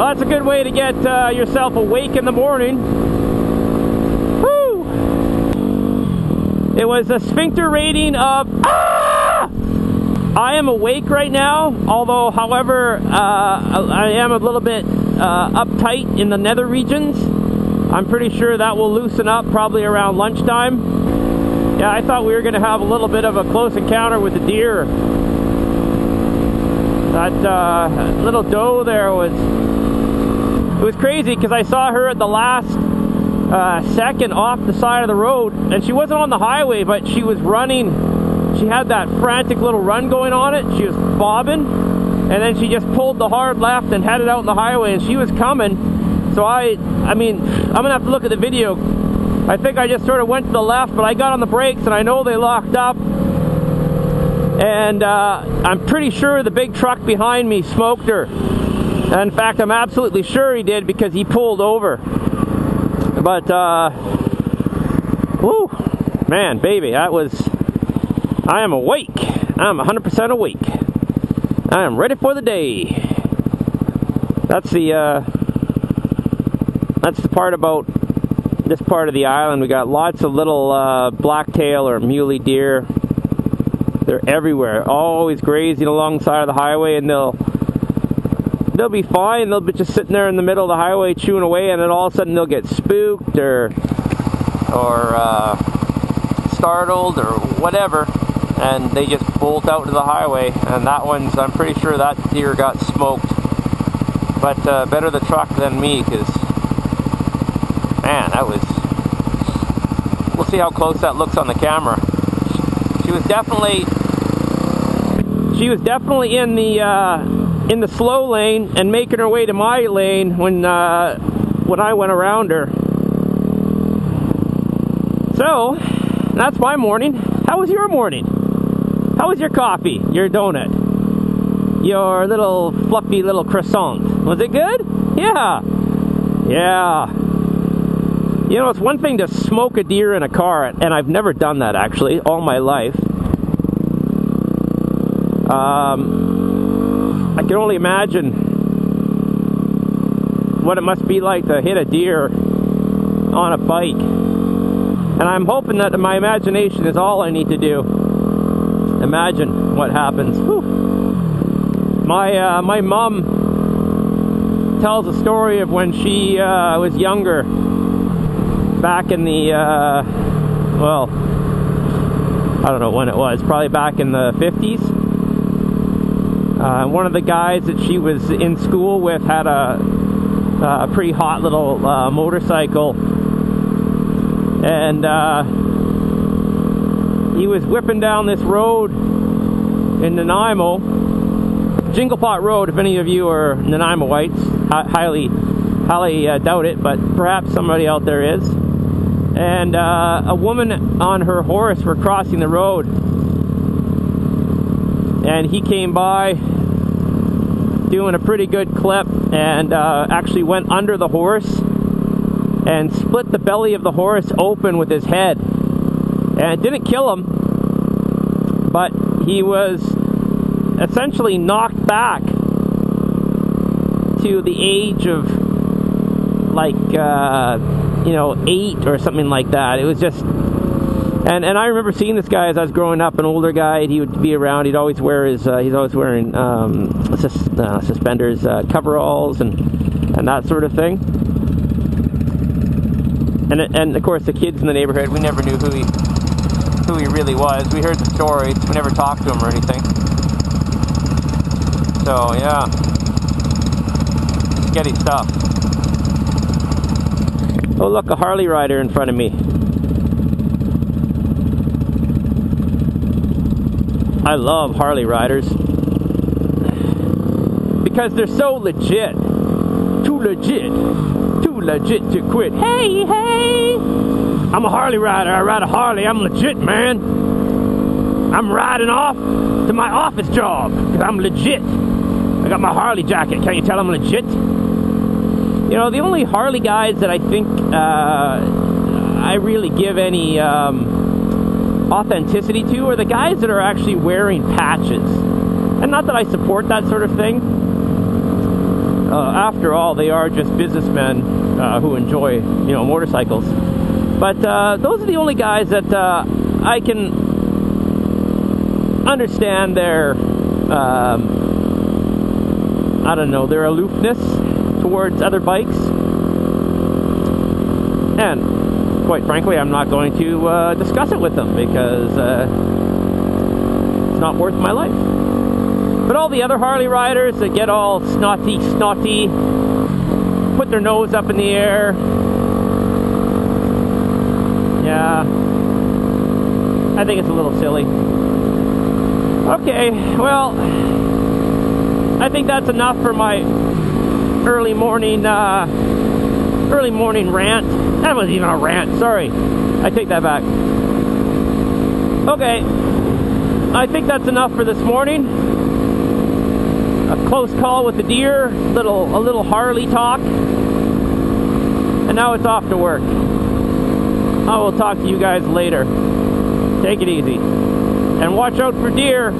Well, that's a good way to get yourself awake in the morning. Woo! It was a sphincter rating of I am awake right now, although, however, I am a little bit uptight in the nether regions. I'm pretty sure that will loosen up probably around lunchtime. Yeah, I thought we were going to have a little bit of a close encounter with the deer. That little doe there was crazy, because I saw her at the last second off the side of the road, and she wasn't on the highway, but she was running. She had that frantic little run going on it. She was bobbing, and then she just pulled the hard left and headed out on the highway, and she was coming. So I mean, I'm gonna have to look at the video. I think I just sort of went to the left, but I got on the brakes, and I know they locked up. And I'm pretty sure the big truck behind me smoked her. In fact, I'm absolutely sure he did, because he pulled over. But, whoo, man, baby, that was... I am awake. I'm 100% awake. I am ready for the day. That's the part about this part of the island. We got lots of little blacktail or muley deer. They're everywhere, always grazing alongside of the highway, and they'll be fine. They'll be just sitting there in the middle of the highway chewing away, and then all of a sudden they'll get spooked or startled or whatever, and they just bolt out to the highway. And that one's, I'm pretty sure that deer got smoked. But better the truck than me, because man, that was... We'll see how close that looks on the camera. She was definitely in the slow lane and making her way to my lane when I went around her. So that's my morning. How was your morning? How was your coffee? Your donut? Your little fluffy little croissant? Was it good? Yeah. Yeah. You know, it's one thing to smoke a deer in a car, and I've never done that actually all my life. I can only imagine what it must be like to hit a deer on a bike. And I'm hoping that my imagination is all I need to do. Imagine what happens. Whew. My mom tells a story of when she was younger, back in the, well, I don't know when it was, probably back in the 50s. One of the guys that she was in school with had a pretty hot little motorcycle, and he was whipping down this road in Nanaimo, Jinglepot Road. If any of you are Nanaimoites, highly doubt it, but perhaps somebody out there is. And a woman on her horse were crossing the road, and he came by doing a pretty good clip, and actually went under the horse and split the belly of the horse open with his head. And it didn't kill him, but he was essentially knocked back to the age of like 8 or something like that. It was just, and I remember seeing this guy as I was growing up, an older guy. He would be around. He'd always wear his he's always wearing suspenders, coveralls, and that sort of thing. And of course the kids in the neighborhood, we never knew who he really was. We heard the stories, we never talked to him or anything. So yeah, sketchy stuff. Oh look, a Harley rider in front of me. I love Harley riders because they're so legit. Too legit to quit. Hey, I'm a Harley rider. I ride a Harley. I'm legit, man. I'm riding off to my office job because I'm legit. I got my Harley jacket. Can't you tell I'm legit? You know, the only Harley guys that I think I really give any authenticity to are the guys that are actually wearing patches. And not that I support that sort of thing. after all, they are just businessmen who enjoy, you know, motorcycles. But those are the only guys that I can understand their, I don't know, their aloofness towards other bikes. And quite frankly, I'm not going to discuss it with them because it's not worth my life. But all the other Harley riders that get all snotty, put their nose up in the air, yeah, I think it's a little silly. Okay, well, I think that's enough for my early morning rant. That wasn't even a rant, sorry. I take that back. Okay, I think that's enough for this morning. A close call with the deer, a little Harley talk, and now it's off to work. I will talk to you guys later. Take it easy. And watch out for deer.